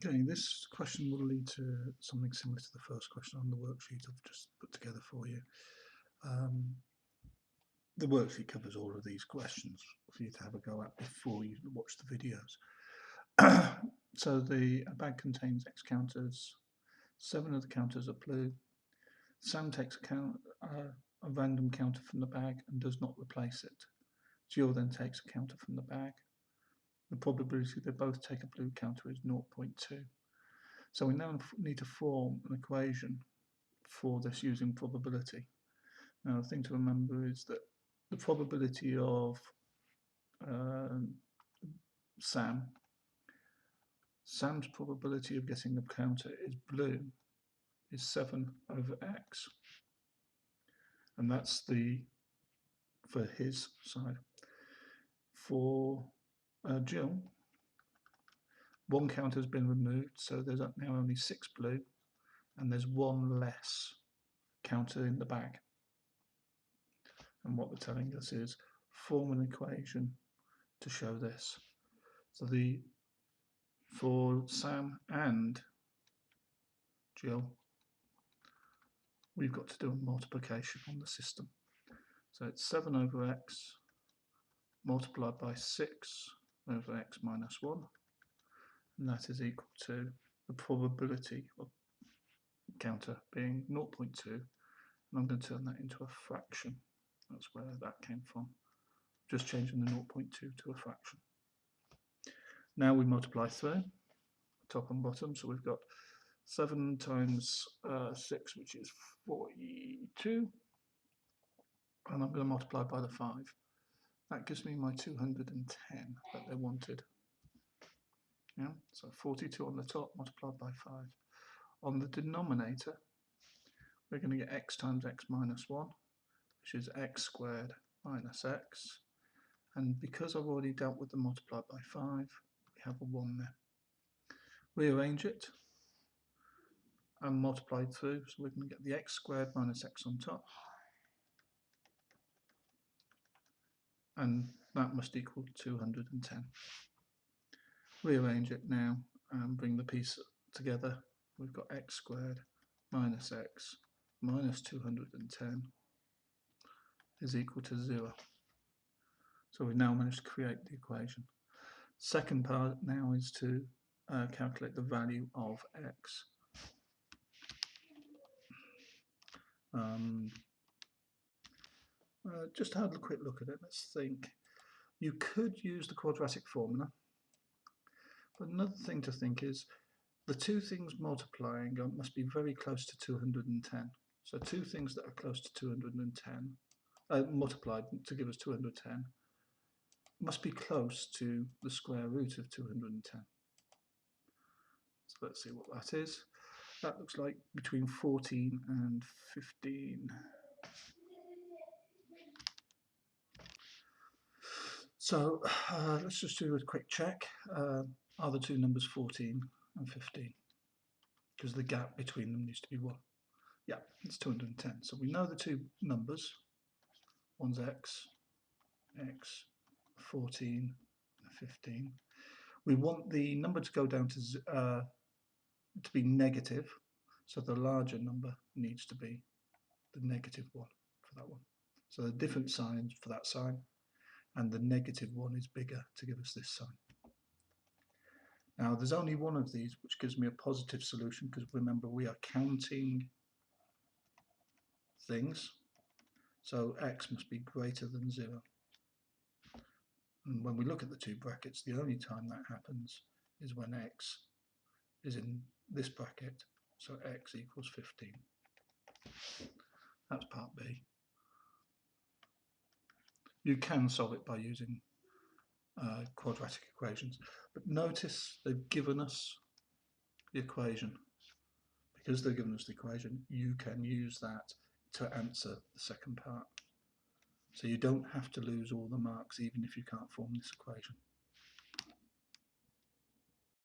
Okay, this question will lead to something similar to the first question on the worksheet I've just put together for you. The worksheet covers all of these questions for you to have a go at before you watch the videos. So the bag contains X counters. 7 of the counters are blue. Sam takes a random counter from the bag and does not replace it. Jill then takes a counter from the bag. The probability they both take a blue counter is 0.2. So we now need to form an equation for this using probability. Now the thing to remember is that the probability of Sam's probability of getting the counter is blue is 7 over x, and that's for his side. For Jill, one counter has been removed, so there's now only 6 blue, and there's 1 less counter in the bag. And what they're telling us is form an equation to show this. So for Sam and Jill, we've got to do a multiplication on the system. So it's 7 over x multiplied by 6 over x minus 1, and that is equal to the probability of counter being 0.2, and I'm going to turn that into a fraction. That's where that came from. Just changing the 0.2 to a fraction. Now we multiply through, top and bottom, so we've got 7 times 6, which is 42, and I'm going to multiply by the 5. That gives me my 210 that they wanted. Yeah, so 42 on the top multiplied by 5. On the denominator, we're going to get x times x minus 1, which is x squared minus x. And because I've already dealt with the multiplied by 5, we have a 1 there. Rearrange it and multiply through, so we're going to get the x squared minus x on top, and that must equal 210. Rearrange it now and bring the piece together. We've got x squared minus x minus 210 is equal to 0. So we've now managed to create the equation. Second part now is to calculate the value of x. Just have a quick look at it. Let's think. You could use the quadratic formula, but another thing to think is the two things multiplying must be very close to 210. So two things that are close to 210 multiplied to give us 210 must be close to the square root of 210. So let's see what that is. That looks like between 14 and 15. So let's just do a quick check. Are the two numbers 14 and 15? Because the gap between them needs to be 1. Yeah, it's 210. So we know the two numbers. One's x, 14 and 15. We want the number to go down to be negative, so the larger number needs to be the negative one for that one. So the different signs for that sign, and the negative one is bigger to give us this sign. Now there's only one of these which gives me a positive solution, because remember we are counting things, so x must be greater than 0. And when we look at the two brackets, the only time that happens is when x is in this bracket, so x equals 15. That's part B. You can solve it by using quadratic equations, but notice they've given us the equation. Because they've given us the equation, you can use that to answer the second part. So you don't have to lose all the marks even if you can't form this equation.